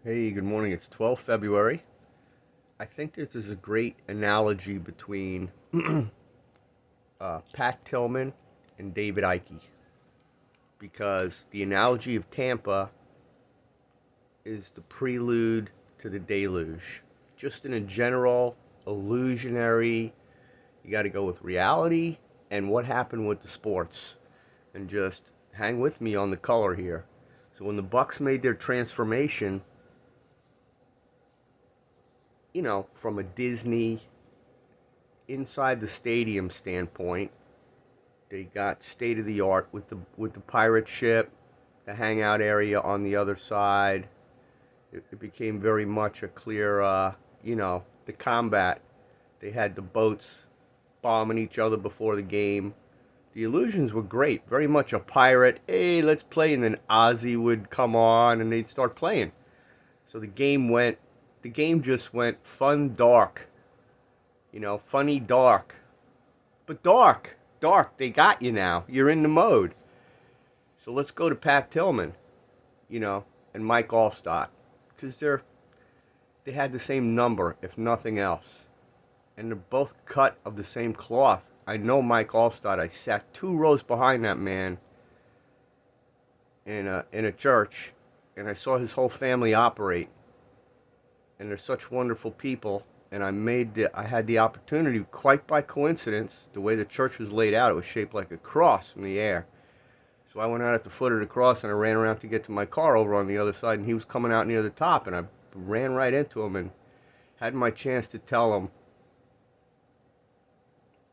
Hey, good morning. It's 12 February. I think this is a great analogy between Pat Tillman and David Icke because the analogy of Tampa is the prelude to the deluge. Just in a general, illusionary, you got to go with reality and what happened with the sports. And just hang with me on the color here. So when the Bucs made their transformation, from a Disney inside the stadium standpoint, they got state of the art with the pirate ship, the hangout area on the other side. It became very much a clear, the combat. They had the boats bombing each other before the game. The illusions were great. Very much a pirate. Hey, let's play, and then Ozzy would come on, and they'd start playing. So the game just went fun dark. Funny dark. But dark, they got you now. You're in the mode. So let's go to Pat Tillman, and Mike Allstott. Because they had the same number, if nothing else. And they're both cut of the same cloth. I know Mike Allstott. I sat 2 rows behind that man in a church, and I saw his whole family operate. And they're such wonderful people. And I had the opportunity, quite by coincidence, the way the church was laid out, it was shaped like a cross in the air. So I went out at the foot of the cross and I ran around to get to my car over on the other side, and he was coming out near the top, and I ran right into him and had my chance to tell him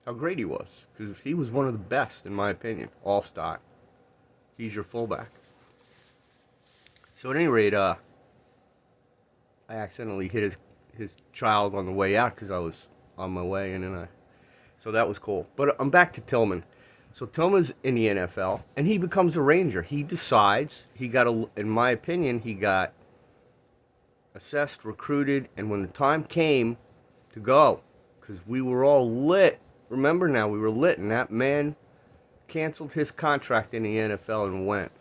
how great he was, because he was one of the best, in my opinion. Allstott. He's your fullback. So at any rate, I accidentally hit his child on the way out because I was on my way, and so that was cool. But I'm back to Tillman. So Tillman's in the NFL, and he becomes a Ranger. He decides in my opinion, he got assessed, recruited, and when the time came to go, because we were all lit. Remember now, we were lit, and that man canceled his contract in the NFL and went.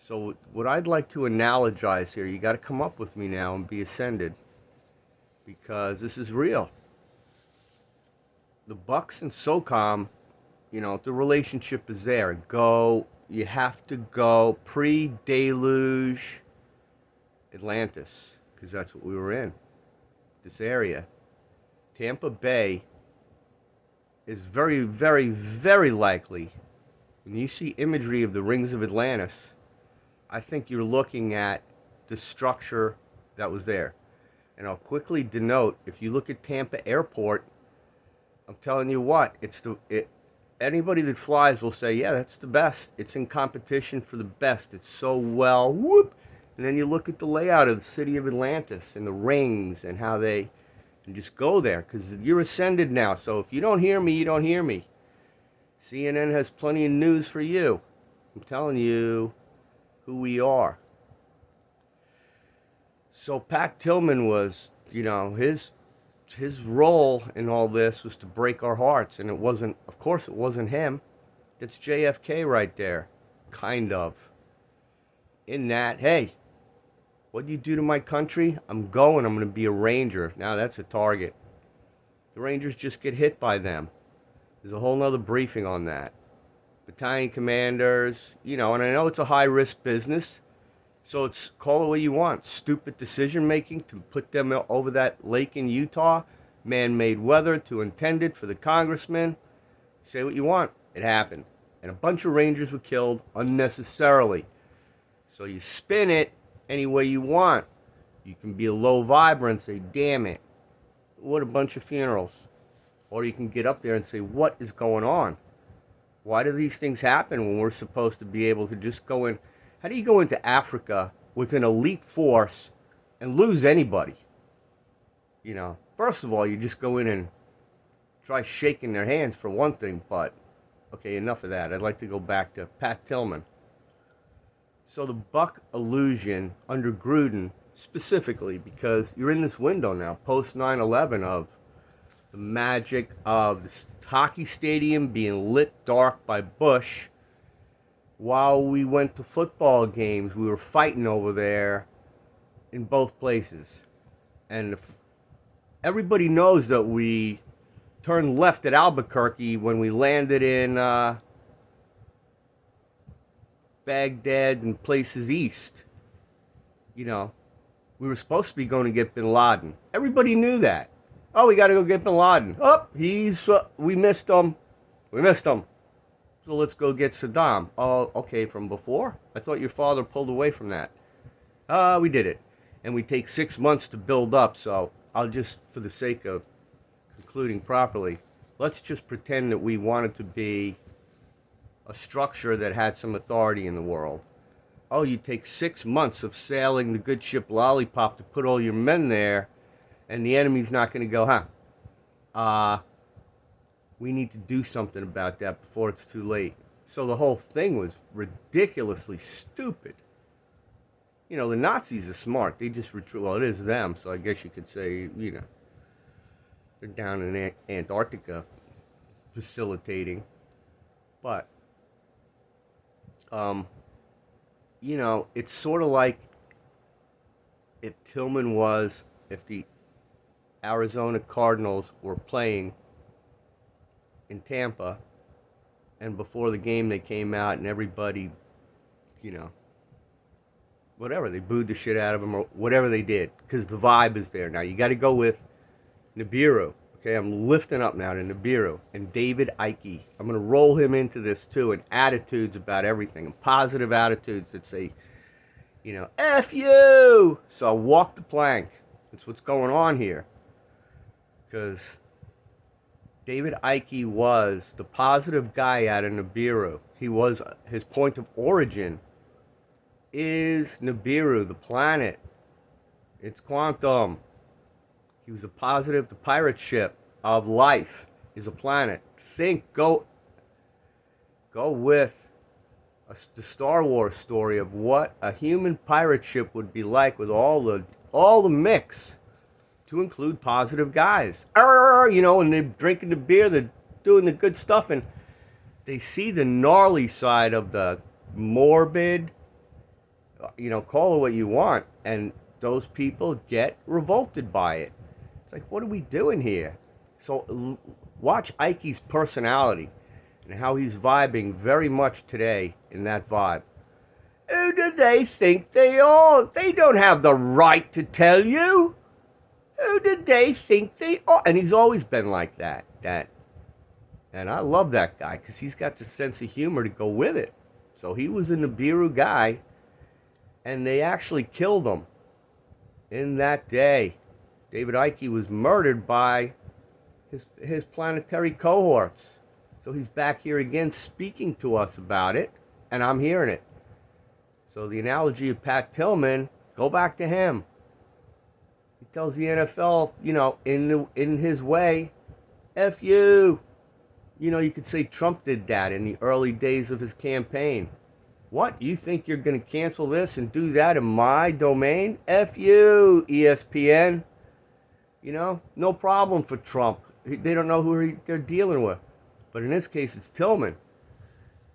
So what I'd like to analogize here, you got to come up with me now and be ascended, because this is real. The Bucs and SOCOM, the relationship is there. You have to go pre-deluge Atlantis, because that's what we were in, this area. Tampa Bay is very, very, very likely, when you see imagery of the rings of Atlantis, I think you're looking at the structure that was there. And I'll quickly denote, if you look at Tampa Airport, I'm telling you what, anybody that flies will say, yeah, that's the best. It's in competition for the best. It's so well, whoop. And then you look at the layout of the city of Atlantis and the rings and how and just go there, because you're ascended now. So if you don't hear me, you don't hear me. CNN has plenty of news for you. I'm telling you who we are. So Pat Tillman was, his role in all this was to break our hearts, and of course it wasn't him. It's JFK right there, kind of. In that, hey, what do you do to my country? I'm going to be a Ranger. Now that's a target. The Rangers just get hit by them. There's a whole nother briefing on that. Battalion commanders, and I know it's a high-risk business, so it's, call it what you want. Stupid decision-making to put them over that lake in Utah, man-made weather to intend it for the congressman. Say what you want. It happened. And a bunch of Rangers were killed unnecessarily. So you spin it any way you want. You can be a low viber and say, damn it, what a bunch of funerals. Or you can get up there and say, what is going on? Why do these things happen when we're supposed to be able to just go in? How do you go into Africa with an elite force and lose anybody? First of all, you just go in and try shaking their hands for one thing, but okay, enough of that. I'd like to go back to Pat Tillman. So the Buck illusion under Gruden specifically, because you're in this window now, post 9/11, of the magic of this hockey stadium being lit dark by Bush. While we went to football games, we were fighting over there in both places. And everybody knows that we turned left at Albuquerque when we landed in Baghdad and places east. You know, we were supposed to be going to get bin Laden. Everybody knew that. Oh, we got to go get bin Laden. Oh, we missed him. We missed him. So let's go get Saddam. Oh, okay, from before? I thought your father pulled away from that. We did it. And we take 6 months to build up, so I'll just, for the sake of concluding properly, let's just pretend that we wanted to be a structure that had some authority in the world. Oh, you take 6 months of sailing the good ship Lollipop to put all your men there, and the enemy's not going to go, we need to do something about that before it's too late. So the whole thing was ridiculously stupid. You know, the Nazis are smart. They just retreat. Well, it is them, so I guess you could say, you know, they're down in Antarctica facilitating. But, you know, it's sort of like if Tillman was, if the Arizona Cardinals were playing in Tampa, and before the game they came out and everybody, you know, whatever, they booed the shit out of him or whatever they did, because the vibe is there. Now you got to go with Nibiru. Okay, I'm lifting up now to Nibiru and David Icke. I'm going to roll him into this too, and attitudes about everything, and positive attitudes that say, you know, F you! So I'll walk the plank. That's what's going on here. Because David Icke was the positive guy out of Nibiru. He was, his point of origin is Nibiru, the planet. It's quantum. He was a positive, the pirate ship of life is a planet. Think, go with the Star Wars story of what a human pirate ship would be like with all the mix, to include positive guys. You know, and they're drinking the beer, they're doing the good stuff, and they see the gnarly side of the morbid, you know, call it what you want, and those people get revolted by it. It's like, what are we doing here? So watch Ike's personality and how he's vibing very much today in that vibe. Who do they think they are? They don't have the right to tell you. Who did they think they are? And he's always been like that. And I love that guy because he's got the sense of humor to go with it. So he was a Nibiru guy, and they actually killed him in that day. David Icke was murdered by his planetary cohorts. So he's back here again speaking to us about it, and I'm hearing it. So the analogy of Pat Tillman, go back to him. He tells the NFL, you know, in his way, F you. You know, you could say Trump did that in the early days of his campaign. What? You think you're going to cancel this and do that in my domain? F you, ESPN. You know, no problem for Trump. They don't know who they're dealing with. But in this case, it's Tillman.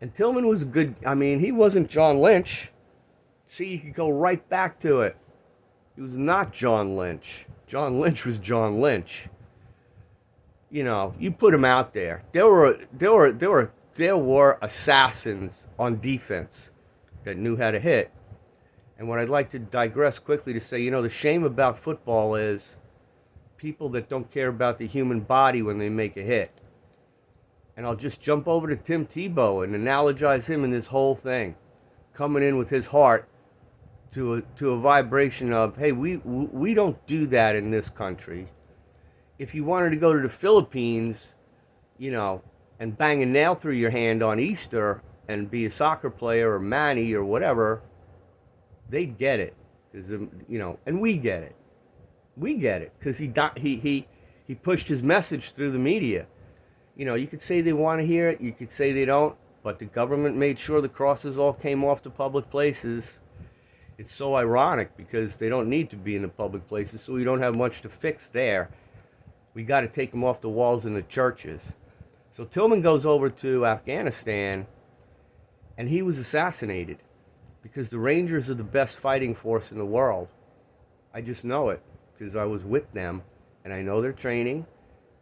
And Tillman was good. I mean, he wasn't John Lynch. See, you could go right back to it. He was not John Lynch. John Lynch was John Lynch. You know, you put him out there. There were assassins on defense that knew how to hit. And what I'd like to digress quickly to say, you know, the shame about football is people that don't care about the human body when they make a hit. And I'll just jump over to Tim Tebow and analogize him in this whole thing, coming in with his heart to a vibration of, hey, we don't do that in this country. If you wanted to go to the Philippines, you know, and bang a nail through your hand on Easter and be a soccer player or Manny or whatever, they'd get it, because you know, and we get it. We get it because he pushed his message through the media. You know, you could say they want to hear it, you could say they don't, but the government made sure the crosses all came off the public places. It's so ironic because they don't need to be in the public places, so we don't have much to fix there. We got to take them off the walls in the churches. So Tillman goes over to Afghanistan, and he was assassinated because the Rangers are the best fighting force in the world. I just know it because I was with them, and I know their training,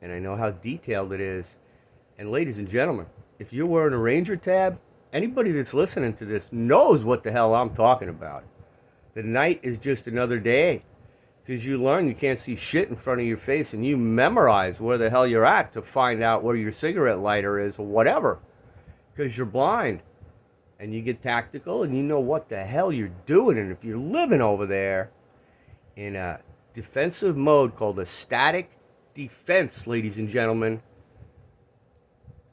and I know how detailed it is. And ladies and gentlemen, if you're wearing a Ranger tab, anybody that's listening to this knows what the hell I'm talking about. The night is just another day because you learn you can't see shit in front of your face, and you memorize where the hell you're at to find out where your cigarette lighter is or whatever because you're blind. And you get tactical and you know what the hell you're doing. And if you're living over there in a defensive mode called a static defense, ladies and gentlemen,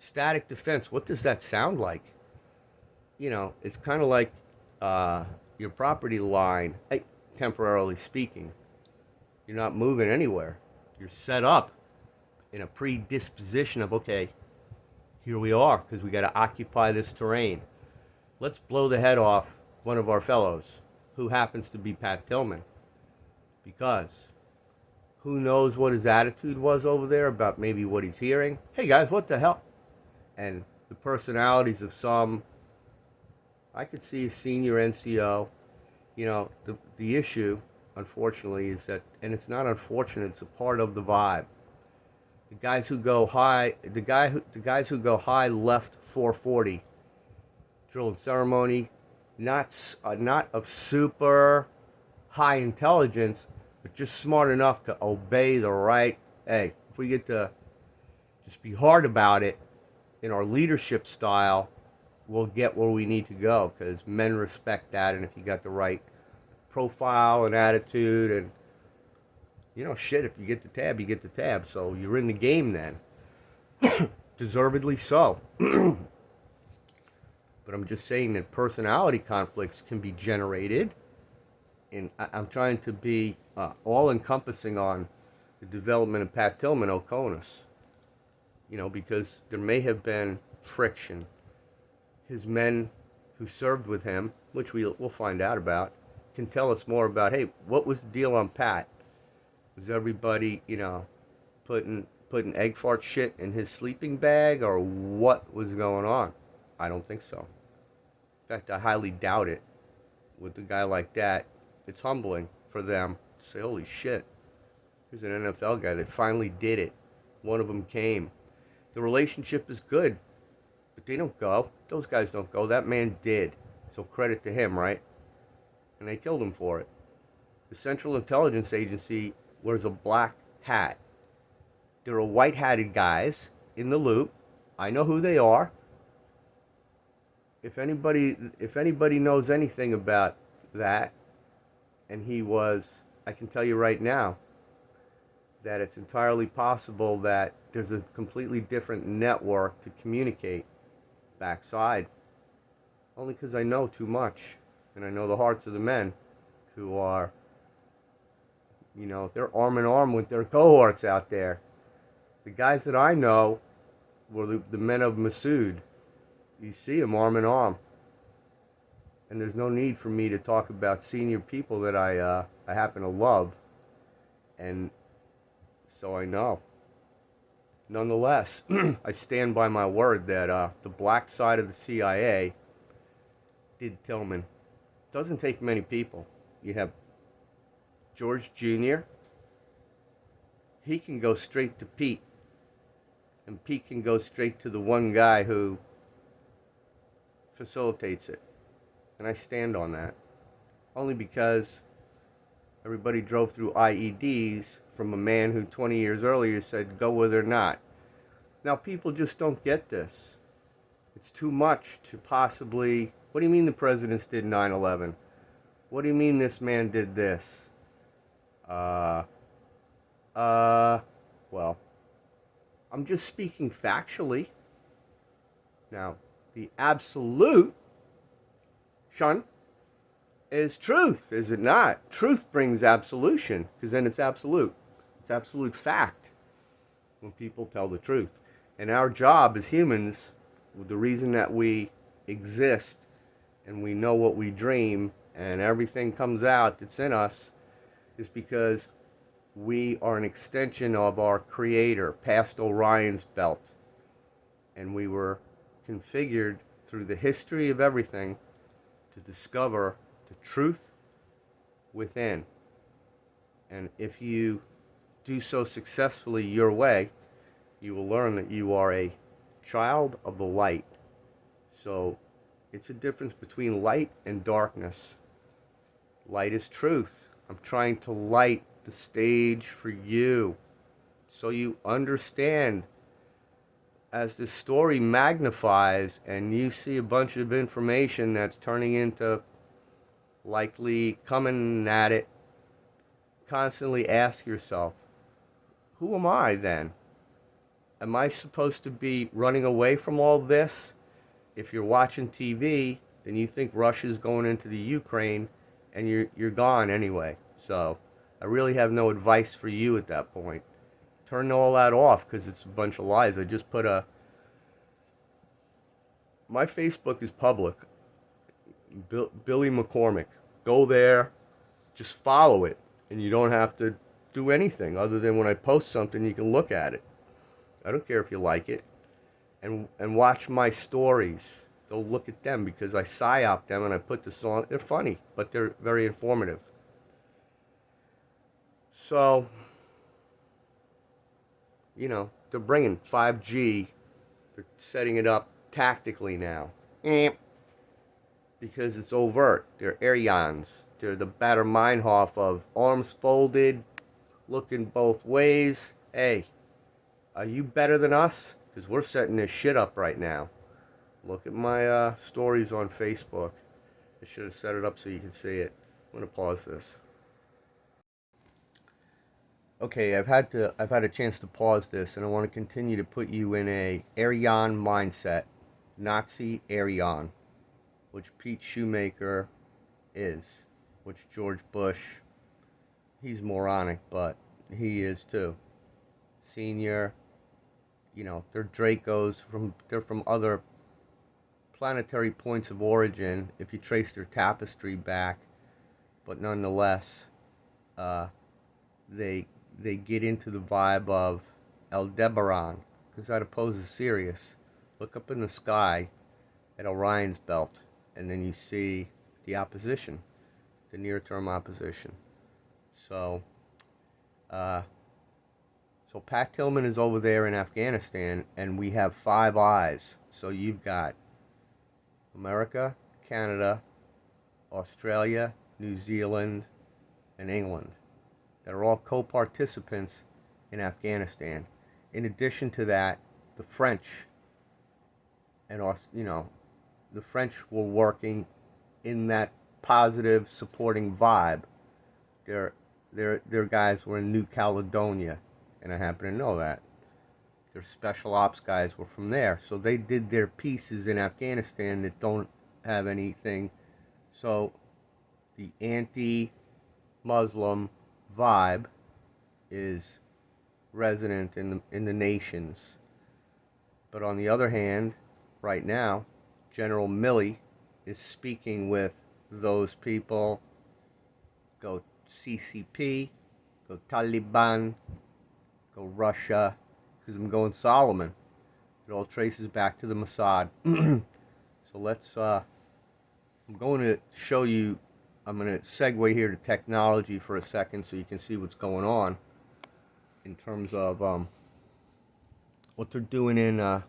static defense, what does that sound like? You know, it's kind of like your property line, temporarily speaking. You're not moving anywhere. You're set up in a predisposition of, okay, here we are, because we got to occupy this terrain. Let's blow the head off one of our fellows, who happens to be Pat Tillman. Because who knows what his attitude was over there about maybe what he's hearing. Hey guys, what the hell? And the personalities of some, I could see a senior NCO. You know, the issue, unfortunately, is that, and it's not unfortunate, it's a part of the vibe. The guys who go high, the guys who go high left 440, drill and ceremony, not of super high intelligence, but just smart enough to obey the right. Hey, if we get to just be hard about it in our leadership style, we'll get where we need to go, because men respect that. And if you got the right profile and attitude, and you know, shit, if you get the tab, you get the tab. So you're in the game then. Deservedly so. But I'm just saying that personality conflicts can be generated. And I'm trying to be all-encompassing on the development of Pat Tillman Oconus. You know, because there may have been friction. His men who served with him, which we'll find out about, can tell us more about, hey, what was the deal on Pat? Was everybody, you know, putting egg fart shit in his sleeping bag, or what was going on? I don't think so. In fact, I highly doubt it. With a guy like that, it's humbling for them to say, holy shit, here's an NFL guy that finally did it. One of them came. The relationship is good, but they don't go. Those guys don't go. That man did. So credit to him, right? And they killed him for it. The Central Intelligence Agency wears a black hat. There are white-hatted guys in the loop. I know who they are. If anybody knows anything about that, and he was, I can tell you right now that it's entirely possible that there's a completely different network to communicate backside. Only because I know too much, and I know the hearts of the men who are, you know, they're arm in arm with their cohorts out there. The guys that I know were the men of Masood. You see them arm in arm. And there's no need for me to talk about senior people that I happen to love. And so I know. Nonetheless, I stand by my word that the black side of the CIA did Tillman. Doesn't take many people. You have George Jr. He can go straight to Pete. And Pete can go straight to the one guy who facilitates it. And I stand on that. Only because everybody drove through IEDs from a man who 20 years earlier said, go with or not. Now, people just don't get this. It's too much to possibly... What do you mean the presidents did 9/11? What do you mean this man did this? Well, I'm just speaking factually. Now, the absolute, Sean, is truth, is it not? Truth brings absolution, because then it's absolute. It's absolute fact when people tell the truth. And our job as humans, the reason that we exist and we know what we dream and everything comes out that's in us, is because we are an extension of our Creator, past Orion's belt. And we were configured through the history of everything to discover the truth within. And if you do so successfully your way, you will learn that you are a child of the light. So it's a difference between light and darkness. Light is truth. I'm trying to light the stage for you so you understand as the story magnifies and you see a bunch of information that's turning into likely coming at it, constantly ask yourself, who am I then? Am I supposed to be running away from all this? If you're watching TV, then you think Russia's going into the Ukraine and you're gone anyway. So I really have no advice for you at that point. Turn all that off because it's a bunch of lies. I just put my Facebook is public. Billy McCormick. Go there, just follow it, and you don't have to do anything other than when I post something, you can look at it. I don't care if you like it. And watch my stories. Go look at them because I psyop them and I put this on. They're funny, but they're very informative. So, they're bringing 5G. They're setting it up tactically now. Because it's overt. They're Aryans. They're the Bader Meinhof of arms folded, looking both ways. Hey, are you better than us? Because we're setting this shit up right now. Look at my stories on Facebook. I should have set it up so you can see it. I'm gonna pause this. Okay, I've had a chance to pause this, and I want to continue to put you in a Aryan mindset, Nazi Aryan, which Pete Shoemaker is, which George Bush, he's moronic, but he is too. Senior, they're Dracos they're from other planetary points of origin if you trace their tapestry back, but nonetheless, they get into the vibe of Aldebaran, because that opposes Sirius. Look up in the sky at Orion's belt, and then you see the opposition, the near-term opposition. So, so Pat Tillman is over there in Afghanistan, and we have Five Eyes. So you've got America, Canada, Australia, New Zealand, and England that are all co-participants in Afghanistan. In addition to that, the French and the French were working in that positive, supporting vibe. Their guys were in New Caledonia, and I happen to know that. Their special ops guys were from there, so they did their pieces in Afghanistan that don't have anything. So the anti-Muslim vibe is resident in the nations. But on the other hand, right now, General Milley is speaking with those people. Go CCP, go Taliban, go Russia, because I'm going Solomon. It all traces back to the Mossad. So I'm going to show you, I'm going to segue here to technology for a second so you can see what's going on in terms of what they're doing in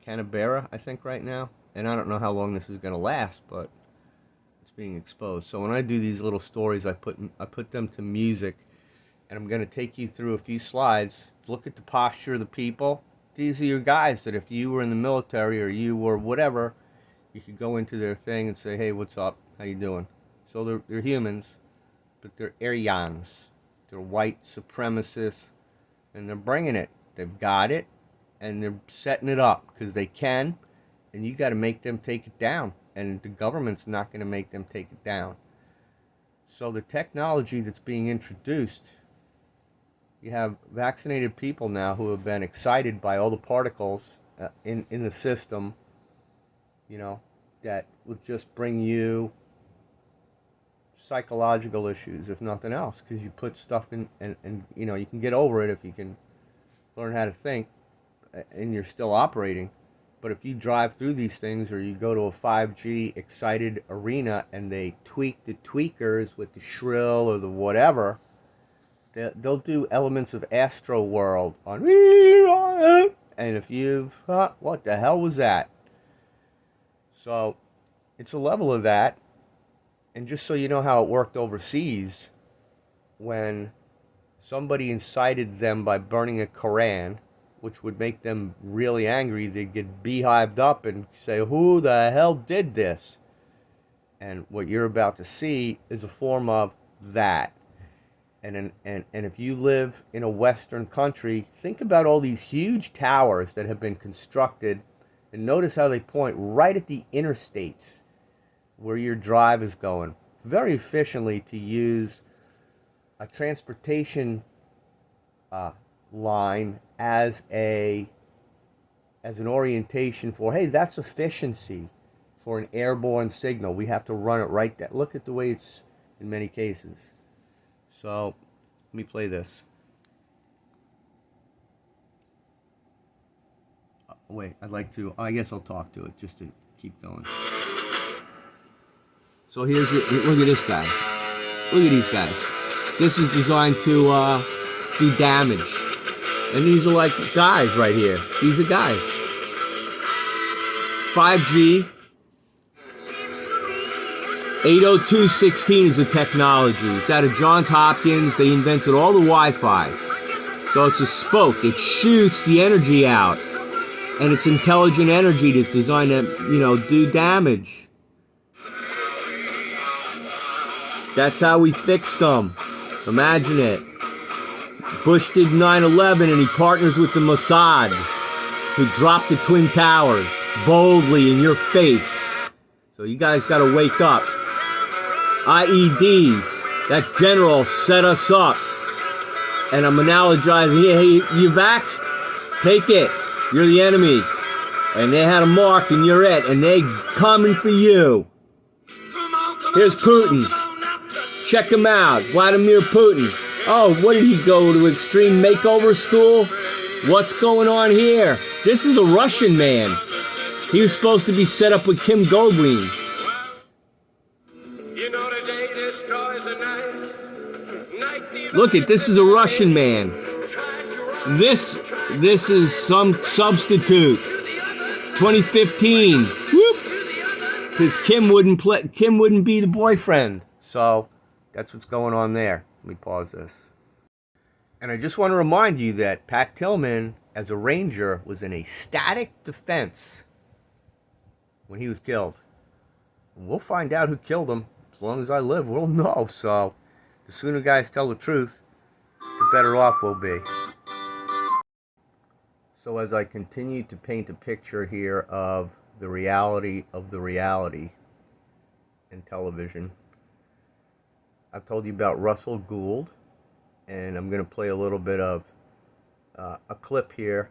Canberra, I think, right now. And I don't know how long this is going to last, but it's being exposed. So when I do these little stories, I put them to music, and I'm going to take you through a few slides. Look at the posture of the people. These are your guys that if you were in the military or you were whatever, you could go into their thing and say, hey, what's up? How you doing? So they're humans, but they're Aryans. They're white supremacists, and they're bringing it. They've got it, and they're setting it up because they can, and you got to make them take it down, and the government's not going to make them take it down. So the technology that's being introduced, you have vaccinated people now who have been excited by all the particles in the system, that will just bring you psychological issues, if nothing else, because you put stuff in, and you can get over it if you can learn how to think, and you're still operating. But if you drive through these things, or you go to a 5G excited arena and they tweak the tweakers with the shrill or the whatever, They'll do elements of Astro World on, and if you've, what the hell was that? So it's a level of that, and just so you know how it worked overseas, when somebody incited them by burning a Koran, which would make them really angry, they'd get beehived up and say, "Who the hell did this?" And what you're about to see is a form of that. And if you live in a Western country, think about all these huge towers that have been constructed, and notice how they point right at the interstates where your drive is going, very efficiently to use a transportation line as an orientation for, hey, that's efficiency for an airborne signal. We have to run it right there. Look at the way it's in many cases. So let me play this. Wait, I'd like to, I guess I'll talk to it just to keep going. So look at this guy. Look at these guys. This is designed to do damage. And these are like guys right here. These are guys. 5G. 802.16 is the technology. It's out of Johns Hopkins. They invented all the Wi-Fi. So it's a spoke. It shoots the energy out. And it's intelligent energy that's designed to, do damage. That's how we fixed them. Imagine it. Bush did 9/11 and he partners with the Mossad, who dropped the Twin Towers boldly in your face. So you guys got to wake up. IEDs, that general set us up. And I'm analogizing, hey, you vaxxed? Take it. You're the enemy. And they had a mark and you're it. And they coming for you. Here's Putin. Check him out. Vladimir Putin. Oh, what did he go to extreme makeover school? What's going on here? This is a Russian man. He was supposed to be set up with Kim Goldwyn. Look at this is a Russian man. This is some substitute. 2015. Whoop. Because Kim wouldn't be the boyfriend. So that's what's going on there. Let me pause this. And I just want to remind you that Pat Tillman, as a Ranger, was in a static defense when he was killed. And we'll find out who killed him. As long as I live, we'll know. So the sooner guys tell the truth, the better off we'll be. So as I continue to paint a picture here of the reality in television, I've told you about Russell Gould, and I'm going to play a little bit of a clip here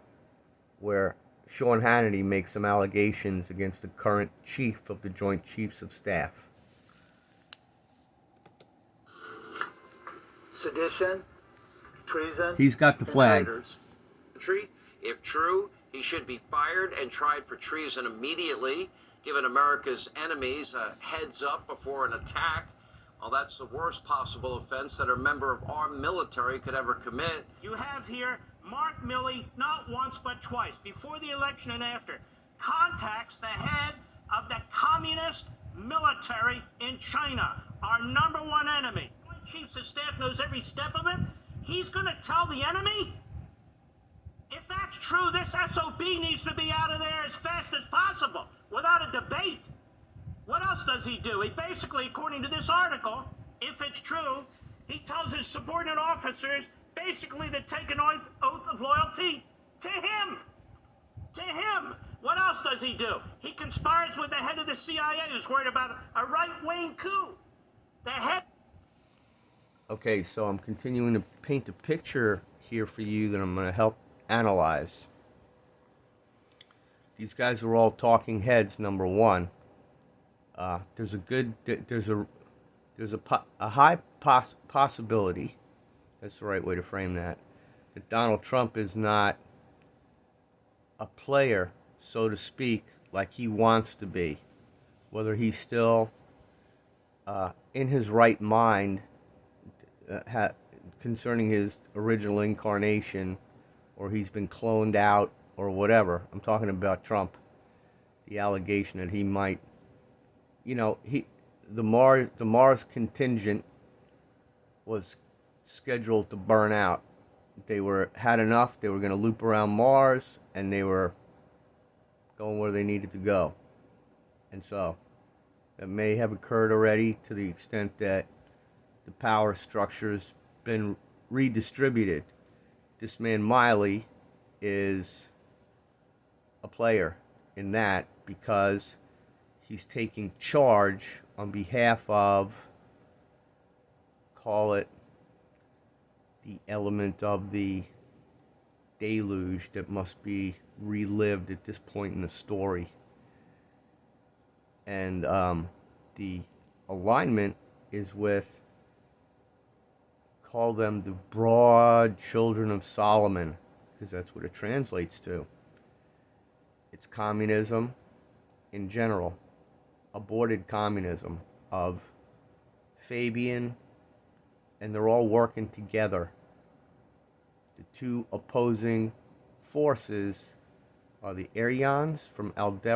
where Sean Hannity makes some allegations against the current chief of the Joint Chiefs of Staff. Sedition, treason. He's got the flag. If true, he should be fired and tried for treason immediately, giving America's enemies a heads up before an attack. Well, that's the worst possible offense that a member of our military could ever commit. You have here Mark Milley, not once but twice, before the election and after, contacts the head of the communist military in China, our number one enemy. Joint Chiefs of Staff knows every step of it. He's going to tell the enemy? If that's true, this SOB needs to be out of there as fast as possible, without a debate. What else does he do? He basically, according to this article, if it's true, he tells his subordinate officers basically to take an oath of loyalty to him. To him. What else does he do? He conspires with the head of the CIA who's worried about a right-wing coup. The head... Okay, so I'm continuing to paint a picture here for you that I'm going to help analyze. These guys are all talking heads, number one. There's a high possibility, that's the right way to frame that Donald Trump is not a player, so to speak, like he wants to be. Whether he's still in his right mind concerning his original incarnation, or he's been cloned out, or whatever. I'm talking about Trump. The allegation that he might, the Mars contingent was scheduled to burn out. They had enough. They were going to loop around Mars, and they were going where they needed to go. And so it may have occurred already, to the extent that the power structure's been redistributed. This man Miley is a player in that, because he's taking charge on behalf of, call it, the element of the deluge that must be relived at this point in the story. And the alignment is with, call them the broad children of Solomon, because that's what it translates to. It's communism in general, aborted communism of Fabian, and they're all working together. The two opposing forces are the Aryans from Aldebaran